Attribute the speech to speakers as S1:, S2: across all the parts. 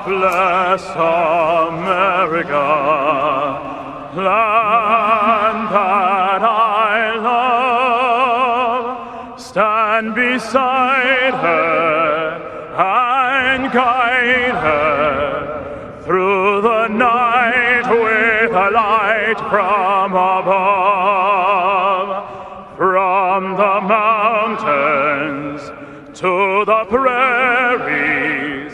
S1: bless America, land that I love. Stand beside her and guide her through the night with a light from above. From the mountains to the prairies,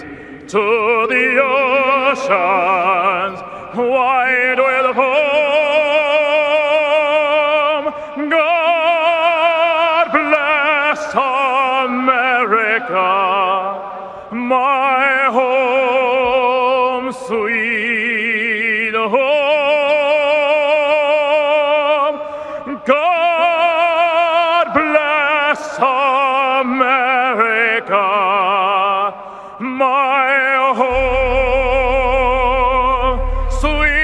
S1: to the oceans wide with foam. God bless America, my home, sweet home. God bless America, my home, sweet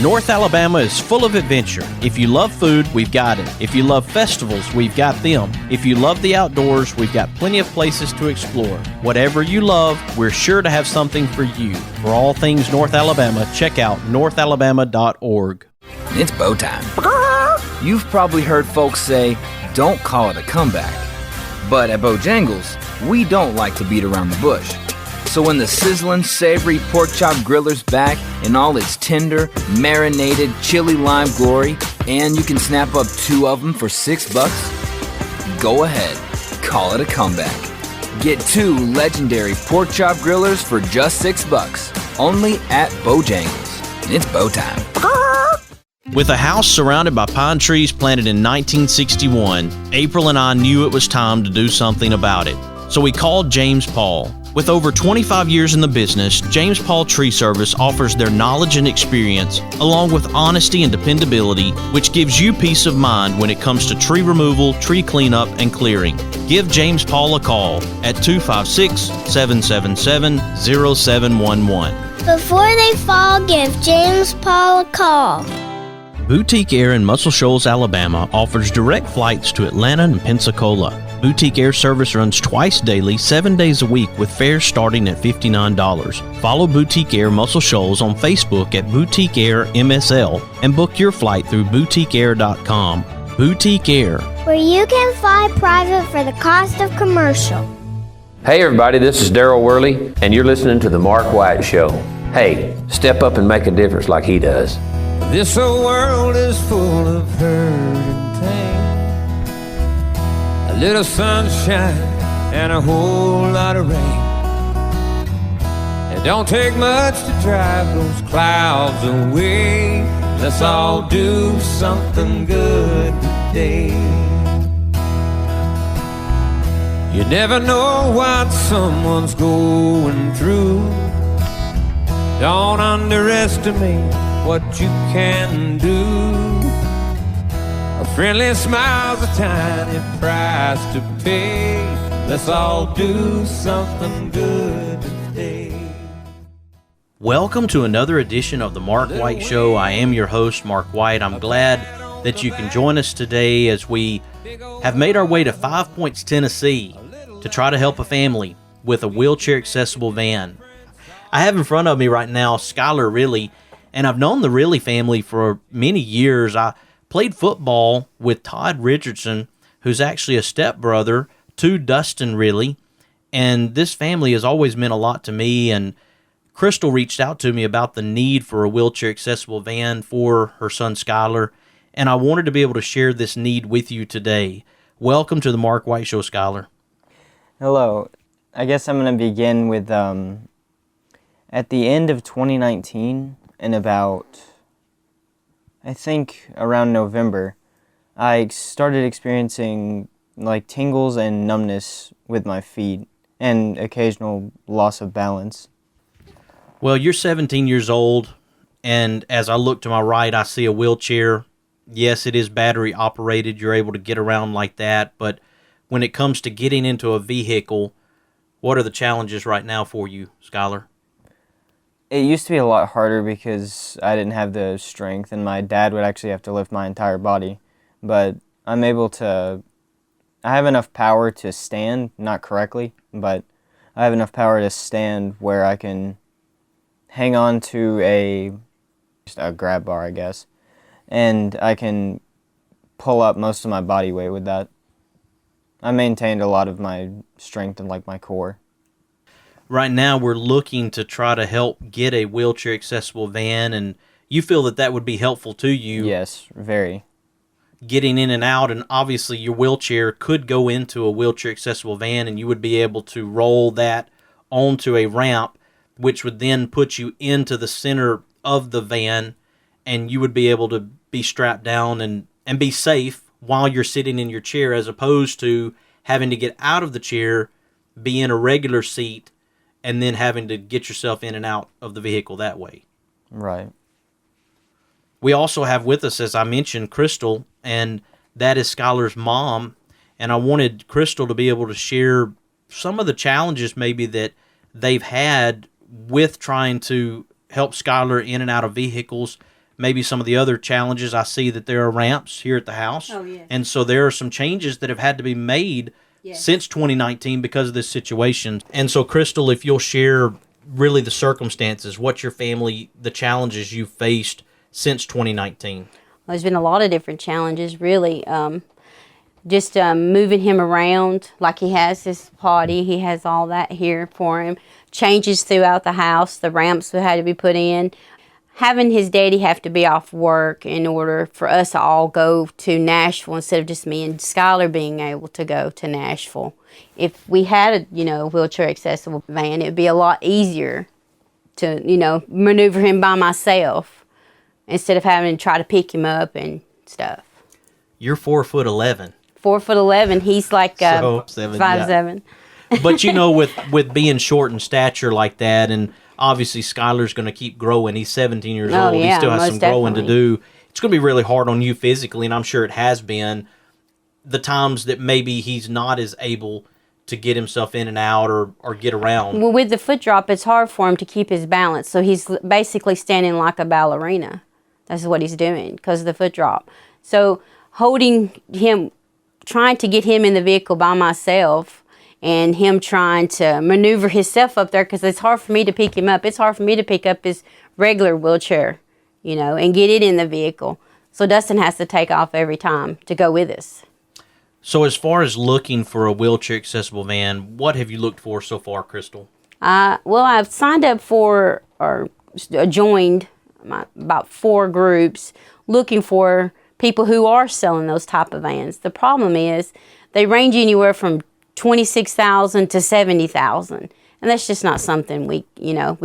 S2: North Alabama is full of adventure. If you love food, we've got it. If you love festivals, we've got them. If you love the outdoors, we've got plenty of places to explore. Whatever you love, we're sure to have something for you. For all things North Alabama, check out northalabama.org.
S3: It's bow time. You've probably heard folks say, don't call it a comeback. But at Bojangles, we don't like to beat around the bush. So when the sizzling, savory pork chop griller's back in all its tender, marinated, chili lime glory, and you can snap up 2 of them for $6, go ahead, call it a comeback. Get 2 legendary pork chop grillers for just $6, only at Bojangles. It's bow time.
S2: With a house surrounded by pine trees planted in 1961, April and I knew it was time to do something about it. So we called James Paul. With over 25 years in the business, James Paul Tree Service offers their knowledge and experience, along with honesty and dependability, which gives you peace of mind when it comes to tree removal, tree cleanup, and clearing. Give James Paul a call at 256-777-0711.
S4: Before they fall, give James Paul a call.
S2: Boutique Air in Muscle Shoals, Alabama offers direct flights to Atlanta and Pensacola. Boutique Air service runs twice daily, 7 days a week, with fares starting at $59. Follow Boutique Air Muscle Shoals on Facebook at Boutique Air MSL and book your flight through boutiqueair.com. Boutique Air,
S4: where you can fly private for the cost of commercial.
S5: Hey everybody, this is Daryl Worley, and you're listening to The Mark White Show. Hey, step up and make a difference like he does.
S6: This old world is full of hurt and pain. A little sunshine and a whole lot of rain. It don't take much to drive those clouds away. Let's all do something good today. You never know what someone's going through. Don't underestimate what you can do. A friendly smile's a tiny price to pay. Let's all do something good today.
S2: welcome to another edition of the Mark White Show. I am your host, Mark White. I'm glad that you can join us today as we have made our way to 5 Points, Tennessee to try to help a family with a wheelchair-accessible van. I have in front of me right now Skyler Riehle, and I've known the Riehle family for many years. I played football with Todd Richardson, who's actually a stepbrother to Dustin Riehle, and this family has always meant a lot to me. And Crystal reached out to me about the need for a wheelchair-accessible van for her son Skyler, and I wanted to be able to share this need with you today. Welcome to the Mark White Show, Skyler.
S7: Hello. I guess I'm going to begin with at the end of 2019, and about, I think, around November, I started experiencing like tingles and numbness with my feet and occasional loss of balance.
S2: Well, you're 17 years old, and as I look to my right, I see a wheelchair. Yes, it is battery operated. You're able to get around like that, but when it comes to getting into a vehicle, what are the challenges right now for you, Skyler?
S7: It used to be a lot harder because I didn't have the strength, and my dad would actually have to lift my entire body. But I'm able to, I have enough power to stand, not correctly, but I have enough power to stand where I can hang on to just a grab bar, I guess, and I can pull up most of my body weight with that. I maintained a lot of my strength and like my core.
S2: Right now, we're looking to try to help get a wheelchair accessible van, and you feel that that would be helpful to you.
S7: Yes, very.
S2: Getting in and out, and obviously your wheelchair could go into a wheelchair accessible van, and you would be able to roll that onto a ramp, which would then put you into the center of the van, and you would be able to be strapped down and be safe while you're sitting in your chair, as opposed to having to get out of the chair, be in a regular seat, and then having to get yourself in and out of the vehicle that way.
S7: Right.
S2: We also have with us, as I mentioned, Crystal, and that is Skyler's mom. And I wanted Crystal to be able to share some of the challenges maybe that they've had with trying to help Skyler in and out of vehicles. Maybe some of the other challenges. I see that there are ramps here at the house.
S8: Oh, yes.
S2: And so there are some changes that have had to be made since 2019 because of this situation. And so, Crystal, if you'll share really the circumstances, what your family, the challenges you faced since 2019.
S8: Well, there's been a lot of different challenges, really. Just moving him around, like he has his potty, he has all that here for him. Changes throughout the house, the ramps that had to be put in. Having his daddy have to be off work in order for us to all go to Nashville instead of just me and Skyler being able to go to Nashville. If we had a, wheelchair accessible van, it would be a lot easier to, maneuver him by myself instead of having to try to pick him up and stuff.
S2: You're 4'11".
S8: 4'11", he's like
S2: So,
S8: 5'7".
S2: But with being short in stature like that, and obviously Skyler's going to keep growing. He's 17 years old.
S8: Yeah,
S2: he still has some growing to
S8: definitely.
S2: do. It's going to be really hard on you physically, and I'm sure it has been. The times that maybe he's not as able to get himself in and out or get around.
S8: Well, with the foot drop, it's hard for him to keep his balance. So he's basically standing like a ballerina. That's what he's doing because of the foot drop. So holding him, trying to get him in the vehicle by myself, and him trying to maneuver himself up there because it's hard for me to pick him up. It's hard for me to pick up his regular wheelchair, and get it in the vehicle. So Dustin has to take off every time to go with us.
S2: So as far as looking for a wheelchair accessible van, what have you looked for so far, Crystal?
S8: Well, I've signed up for or joined about 4 groups looking for people who are selling those type of vans. The problem is they range anywhere from $26,000 to $70,000, and that's just not something we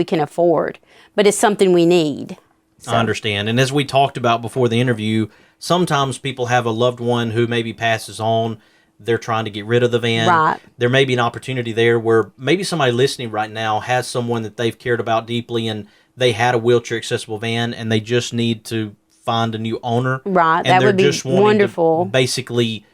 S8: can afford. But it's something we need. So.
S2: I understand. And as we talked about before the interview, sometimes people have a loved one who maybe passes on. They're trying to get rid of the van.
S8: Right.
S2: There may be an opportunity there where maybe somebody listening right now has someone that they've cared about deeply, and they had a wheelchair accessible van, and they just need to find a new owner.
S8: Right.
S2: And
S8: that
S2: they're
S8: would be
S2: just wanting
S8: wonderful.
S2: to basically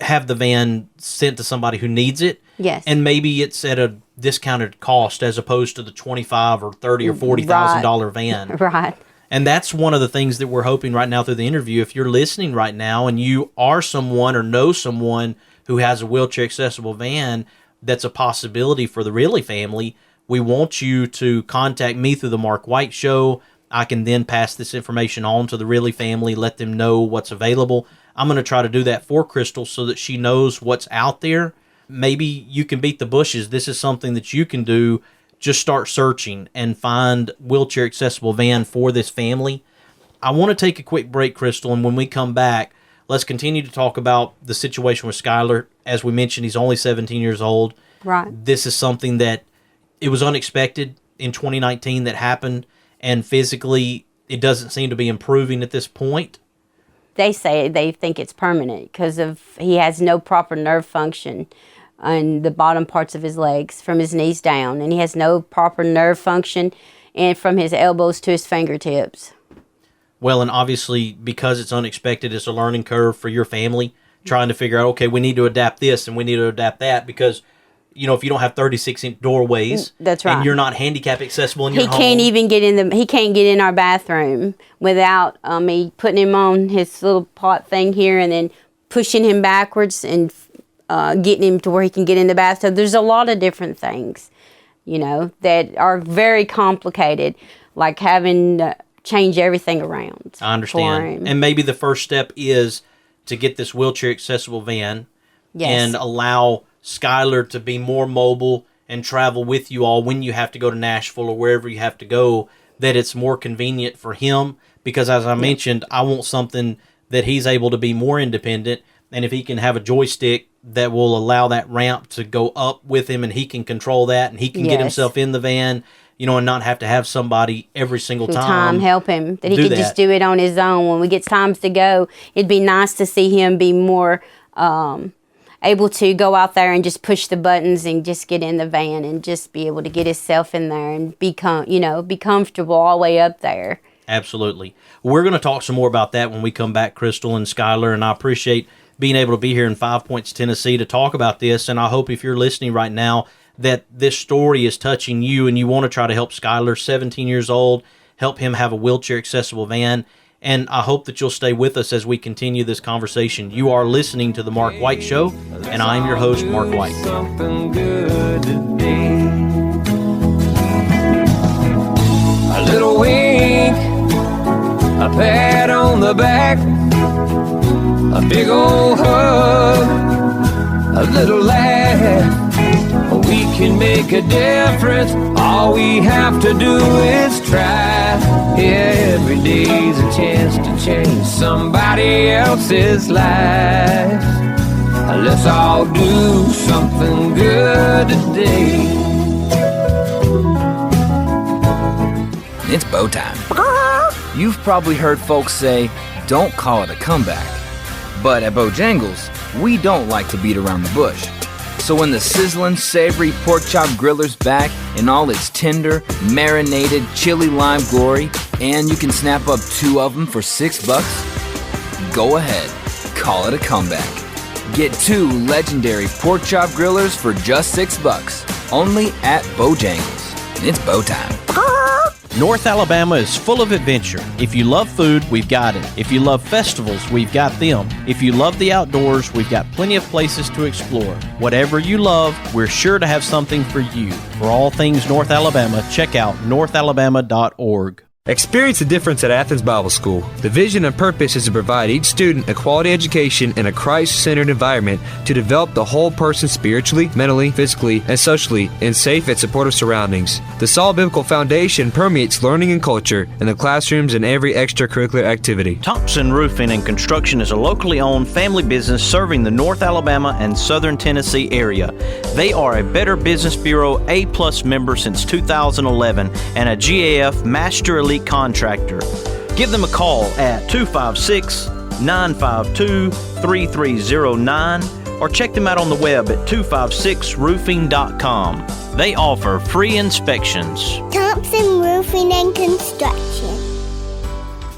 S2: have the van sent to somebody who needs it.
S8: Yes.
S2: And maybe it's at a discounted cost as opposed to the $25,000 or $30,000 or $40,000 van.
S8: Right.
S2: And that's one of the things that we're hoping right now through the interview. If you're listening right now and you are someone or know someone who has a wheelchair accessible van, that's a possibility for the Riehle family. We want you to contact me through the Mark White Show. I can then pass this information on to the Riehle family, let them know what's available. I'm going to try to do that for Crystal so that she knows what's out there. Maybe you can beat the bushes. This is something that you can do. Just start searching and find wheelchair accessible van for this family. I want to take a quick break, Crystal, and when we come back, let's continue to talk about the situation with Skyler. As we mentioned, he's only 17 years old.
S8: Right.
S2: This is something that it was unexpected in 2019 that happened, and physically it doesn't seem to be improving at this point.
S8: They say they think it's permanent because he has no proper nerve function on the bottom parts of his legs from his knees down, and he has no proper nerve function and from his elbows to his fingertips.
S2: Well, and obviously because it's unexpected, it's a learning curve for your family trying to figure out, okay, we need to adapt this and we need to adapt that because if you don't have 36-inch doorways,
S8: that's right,
S2: and you're not handicap accessible in your home.
S8: He can't even get he can't get in our bathroom without me putting him on his little pot thing here and then pushing him backwards and getting him to where he can get in the bathtub. There's a lot of different things, that are very complicated, like having to change everything around.
S2: I understand. And maybe the first step is to get this wheelchair accessible van. Yes. And allow Skyler to be more mobile and travel with you all when you have to go to Nashville or wherever you have to go, that it's more convenient for him. Because as I mentioned, I want something that he's able to be more independent. And if he can have a joystick that will allow that ramp to go up with him and he can control that and he can get himself in the van, and not have to have somebody every single time
S8: help him. That he can just do it on his own. When we get times to go, it'd be nice to see him be more able to go out there and just push the buttons and just get in the van and just be able to get himself in there and be comfortable all the way up there.
S2: Absolutely. We're going to talk some more about that when we come back, Crystal and Skyler, and I appreciate being able to be here in 5 Points, Tennessee to talk about this, and I hope if you're listening right now that this story is touching you and you want to try to help Skyler, 17 years old, help him have a wheelchair accessible van. And I hope that you'll stay with us as we continue this conversation. You are listening to The Mark White Show, and I'm your host, Mark White.
S6: Something good today. A little wink, a pat on the back, a big old hug, a little laugh. We can make a difference. All we have to do is try. Every day's a chance to change somebody else's life. Let's all do something good today.
S3: It's bow time. You've probably heard folks say, don't call it a comeback. But at Bojangles, we don't like to beat around the bush. So when the sizzling, savory pork chop griller's back in all its tender, marinated, chili lime glory, and you can snap up 2 of them for $6, go ahead, call it a comeback. Get 2 legendary pork chop grillers for just $6, only at Bojangles. And it's bow time.
S2: North Alabama is full of adventure. If you love food, we've got it. If you love festivals, we've got them. If you love the outdoors, we've got plenty of places to explore. Whatever you love, we're sure to have something for you. For all things North Alabama, check out northalabama.org.
S9: Experience the difference at Athens Bible School. The vision and purpose is to provide each student a quality education in a Christ-centered environment to develop the whole person spiritually, mentally, physically, and socially in safe and supportive surroundings. The solid biblical foundation permeates learning and culture in the classrooms and every extracurricular activity.
S2: Thompson Roofing and Construction is a locally owned family business serving the North Alabama and Southern Tennessee area. They are a Better Business Bureau A+ member since 2011 and a GAF Master Elite contractor. Give them a call at 256-952-3309 or check them out on the web at 256roofing.com. They offer free inspections.
S4: Thompson Roofing and Construction.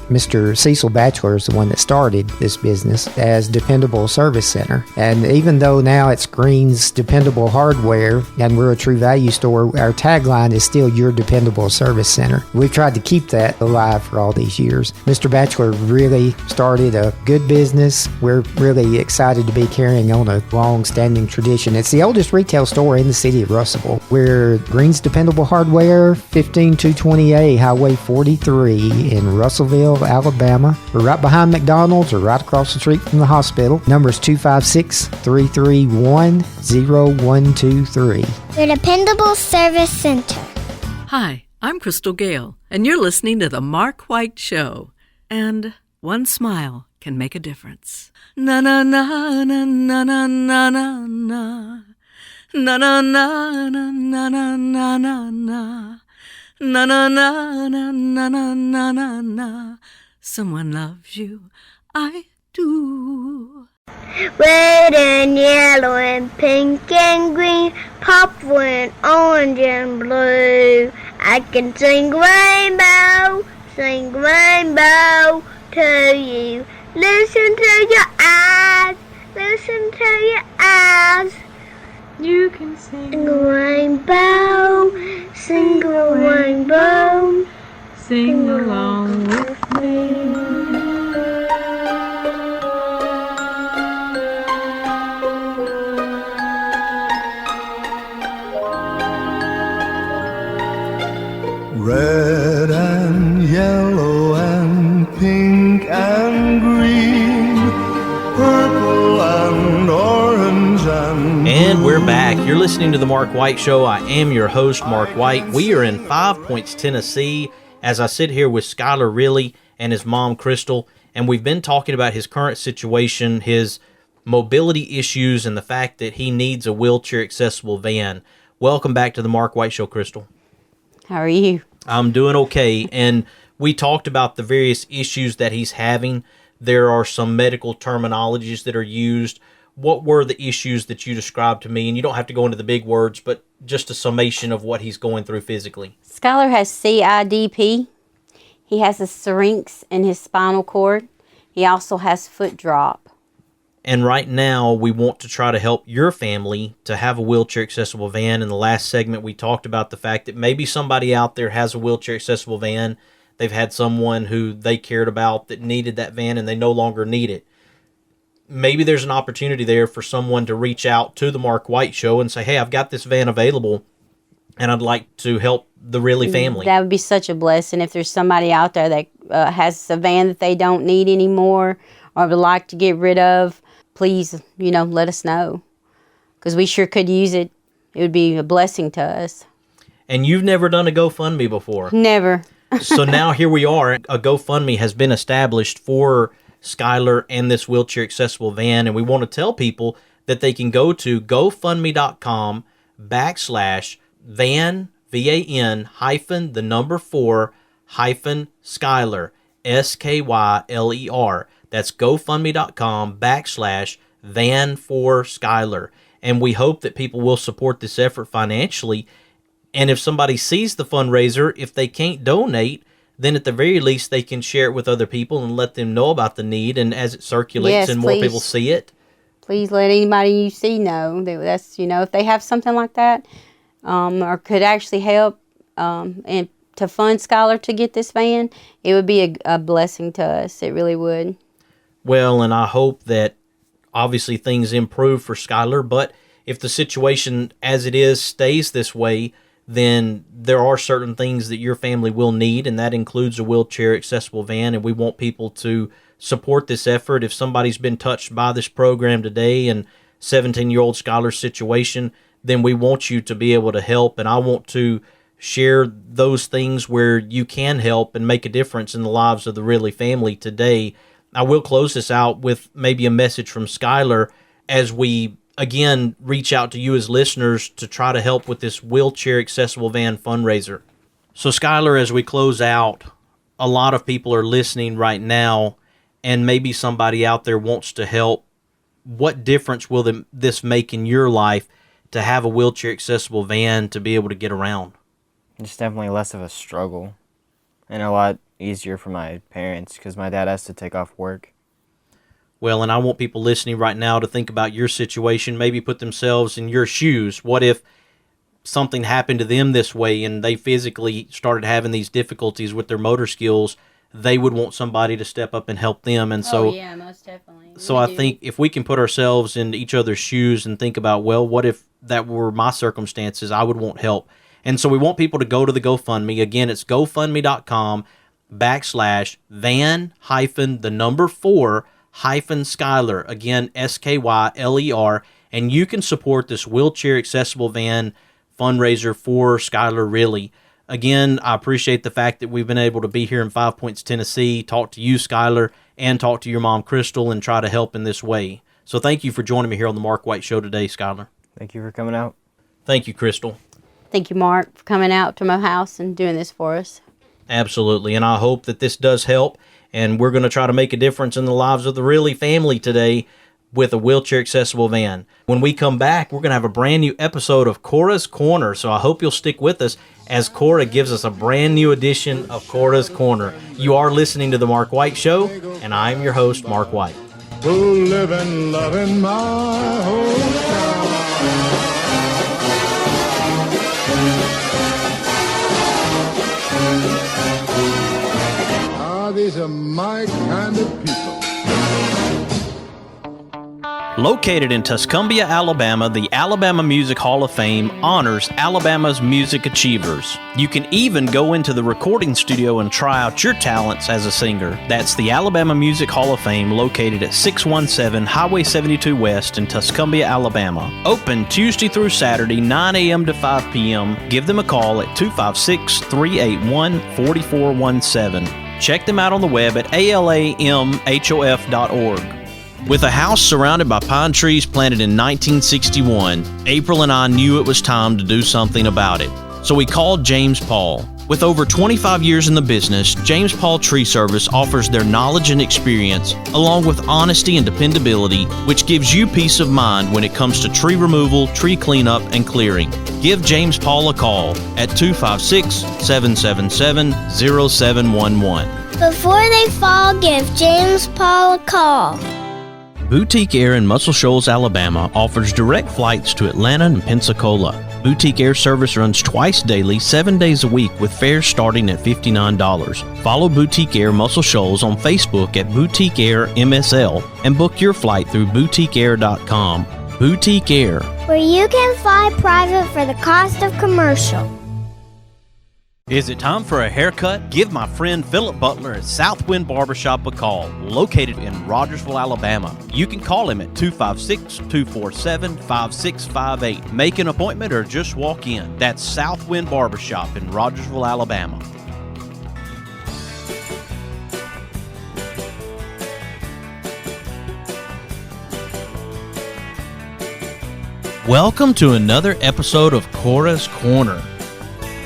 S10: Mr. Cecil Batchelor is the one that started this business as Dependable Service Center. And even though now it screens dependable hardware and we're a true value store, our tagline is still your dependable service center. We've tried to keep that alive for all these years. Mr. Batchelor really started a good business. We're really excited to be carrying on a long-standing tradition. It's the oldest retail store in the city of Russellville. We're Green's Dependable Hardware, 15220A Highway 43 in Russellville, Alabama. We're right behind McDonald's or right across the street from the hospital. Number is 256-331-0123.
S4: Your dependable service center.
S11: Hi, I'm Crystal Gale, and you're listening to The Mark White Show. And one smile can make a difference. Na na na na na na na na na. Na na na na na na na na na. Na na na na na na na na na. Someone loves you, I do.
S4: Red and yellow and pink and green, purple and orange and blue. I can sing rainbow to you. Listen to your eyes, listen to your eyes.
S12: You can sing
S4: a rainbow, sing a rainbow,
S12: sing along with me.
S13: Red and yellow and pink and green, purple and orange
S2: and we're back. You're listening to The Mark White Show. I am your host, Mark White. We are in 5 Points, Tennessee, as I sit here with Skyler Riehle and his mom, Crystal, and we've been talking about his current situation, his mobility issues, and the fact that he needs a wheelchair-accessible van. Welcome back to The Mark White Show, Crystal.
S8: How are you?
S2: I'm doing okay, and we talked about the various issues that he's having. There are some medical terminologies that are used. What were the issues that you described to me? And you don't have to go into the big words, but just a summation of what he's going through physically.
S8: Skyler has CIDP. He has a syrinx in his spinal cord. He also has foot drop.
S2: And right now, we want to try to help your family to have a wheelchair-accessible van. In the last segment, we talked about the fact that maybe somebody out there has a wheelchair-accessible van. They've had someone who they cared about that needed that van, and they no longer need it. Maybe there's an opportunity there for someone to reach out to the Mark White Show and say, hey, I've got this van available, and I'd like to help the Riehle family.
S8: That would be such a blessing if there's somebody out there that has a van that they don't need anymore or would like to get rid of. Please, let us know, because we sure could use it. It would be a blessing to us.
S2: And you've never done a GoFundMe before.
S8: Never.
S2: So now here we are. A GoFundMe has been established for Skyler and this wheelchair-accessible van, and we want to tell people that they can go to GoFundMe.com/van, VAN, hyphen, the number 4, hyphen, Skyler, SKYLER. That's GoFundMe.com/van for Skyler. And we hope that people will support this effort financially. And if somebody sees the fundraiser, if they can't donate, then at the very least they can share it with other people and let them know about the need. And as it circulates and more people see it,
S8: please let anybody you see know. That's, if they have something like that or could actually help and to fund Skyler to get this van, it would be a blessing to us. It really would.
S2: Well, and I hope that obviously things improve for Skyler, but if the situation as it is stays this way, then there are certain things that your family will need, and that includes a wheelchair-accessible van, and we want people to support this effort. If somebody's been touched by this program today and 17-year-old Skyler's situation, then we want you to be able to help, and I want to share those things where you can help and make a difference in the lives of the Riehle family today. I will close this out with maybe a message from Skyler as we, again, reach out to you as listeners to try to help with this wheelchair-accessible van fundraiser. So, Skyler, as we close out, a lot of people are listening right now, and maybe somebody out there wants to help. What difference will this make in your life to have a wheelchair-accessible van to be able to get around?
S7: It's definitely less of a struggle and a lot easier for my parents because my dad has to take off work.
S2: Well, and I want people listening right now to think about your situation, maybe put themselves in your shoes. What if something happened to them this way and they physically started having these difficulties with their motor skills? They would want somebody to step up and help them. And so,
S8: yeah, most definitely.
S2: So I think if we can put ourselves in each other's shoes and think about, well, what if that were my circumstances? I would want help. And so we want people to go to the GoFundMe. Again, it's GoFundMe.com/van, the number 4, Skyler. Again, SKYLER. And you can support this wheelchair-accessible van fundraiser for Skyler Riehle. Again, I appreciate the fact that we've been able to be here in 5 Points, Tennessee, talk to you, Skyler, and talk to your mom, Crystal, and try to help in this way. So thank you for joining me here on the Mark White Show today, Skyler.
S7: Thank you for coming out.
S2: Thank you, Crystal.
S8: Thank you, Mark, for coming out to my house and doing this for us.
S2: Absolutely, and I hope that this does help, and we're going to try to make a difference in the lives of the Riehle family today with a wheelchair-accessible van. When we come back, we're going to have a brand new episode of Cora's Corner, so I hope you'll stick with us as Cora gives us a brand new edition of Cora's Corner. You are listening to The Mark White Show, and I'm your host, Mark White.
S13: who live and love in my hometown.
S14: These are my kind of people.
S2: Located in Tuscumbia, Alabama, the Alabama Music Hall of Fame honors Alabama's music achievers. You can even go into the recording studio and try out your talents as a singer. That's the Alabama Music Hall of Fame, located at 617 Highway 72 West in Tuscumbia, Alabama. Open Tuesday through Saturday, 9 a.m. to 5 p.m. Give them a call at 256-381-4417. Check them out on the web at alamhof.org. With a house surrounded by pine trees planted in 1961, April and I knew it was time to do something about it. So we called James Paul. With over 25 years in the business, James Paul Tree Service offers their knowledge and experience, along with honesty and dependability, which gives you peace of mind when it comes to tree removal, tree cleanup, and clearing. Give James Paul a call at 256-777-0711.
S4: Before they fall, give James Paul a call.
S2: Boutique Air in Muscle Shoals, Alabama offers direct flights to Atlanta and Pensacola. Boutique Air service runs twice daily, 7 days a week, with fares starting at $59. Follow Boutique Air Muscle Shoals on Facebook at Boutique Air MSL and book your flight through boutiqueair.com. Boutique Air,
S4: where you can fly private for the cost of commercial.
S2: Is it time for a haircut? Give my friend Philip Butler at Southwind Barbershop a call, located in Rogersville, Alabama. You can call him at 256-247-5658. Make an appointment or just walk in. That's Southwind Barbershop in Rogersville, Alabama. Welcome to another episode of Cora's Corner.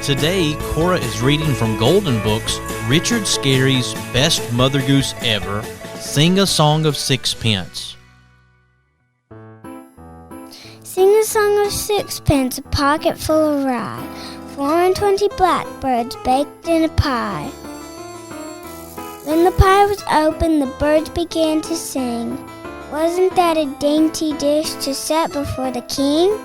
S2: Today, Cora is reading from Golden Book's Richard Scarry's Best Mother Goose Ever, Sing a Song of Sixpence.
S4: Sing a song of sixpence, a pocket full of rye, 420 blackbirds baked in a pie. When the pie was opened, the birds began to sing. Wasn't that a dainty dish to set before the king?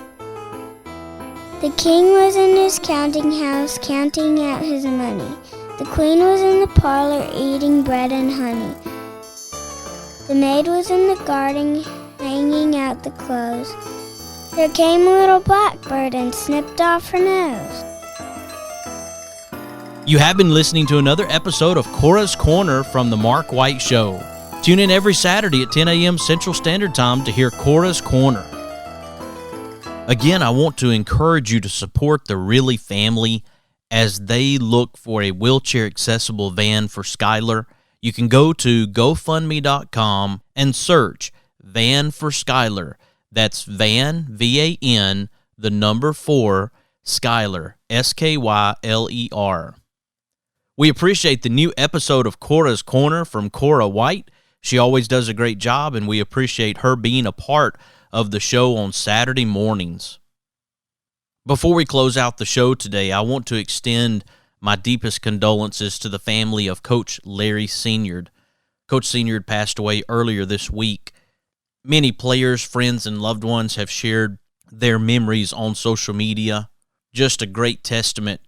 S4: The king was in his counting house, counting out his money. The queen was in the parlor, eating bread and honey. The maid was in the garden, hanging out the clothes. There came a little blackbird and snipped off her nose.
S2: You have been listening to another episode of Cora's Corner from The Mark White Show. Tune in every Saturday at 10 a.m. Central Standard Time to hear Cora's Corner. Again, I want to encourage you to support the Riehle family as they look for a wheelchair-accessible van for Skyler. You can go to GoFundMe.com and search Van for Skyler. That's Van, V-A-N, the number 4, Skyler, S-K-Y-L-E-R. We appreciate the new episode of Cora's Corner from Cora White. She always does a great job, and we appreciate her being a part of the show on Saturday mornings. Before we close out the show today, I want to extend my deepest condolences to the family of Coach Larry Sinyard. Coach Sinyard passed away earlier this week. Many players, friends, and loved ones have shared their memories on social media. Just a great testament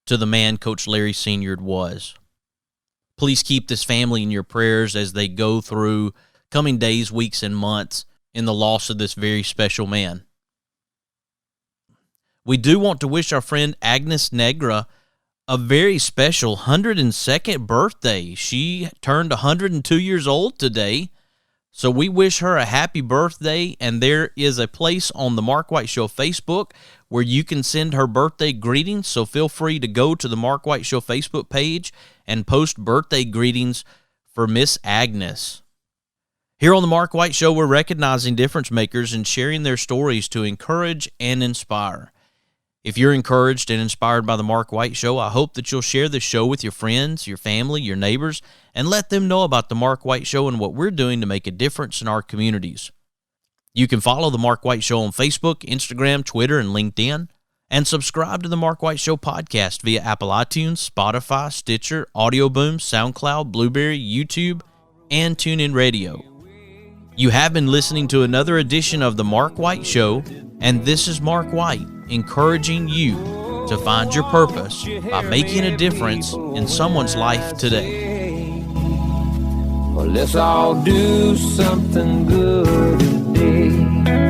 S2: to the man Coach Larry Sinyard was. Please keep this family in your prayers as they go through coming days, weeks, and months in the loss of this very special man. We do want to wish our friend Agnes Negra a very special 102nd birthday. She turned 102 years old today, so we wish her a happy birthday, and there is a place on the Mark White Show Facebook where you can send her birthday greetings, so feel free to go to the Mark White Show Facebook page and post birthday greetings for Miss Agnes. Here on the Mark White Show, we're recognizing difference makers and sharing their stories to encourage and inspire. If you're encouraged and inspired by the Mark White Show, I hope that you'll share this show with your friends, your family, your neighbors, and let them know about the Mark White Show and what we're doing to make a difference in our communities. You can follow the Mark White Show on Facebook, Instagram, Twitter, and LinkedIn, and subscribe to the Mark White Show podcast via Apple iTunes, Spotify, Stitcher, Audio Boom, SoundCloud, Blueberry, YouTube, and TuneIn Radio. You have been listening to another edition of The Mark White Show, and this is Mark White, encouraging you to find your purpose by making a difference in someone's life today.
S6: Well, let's all do something good today.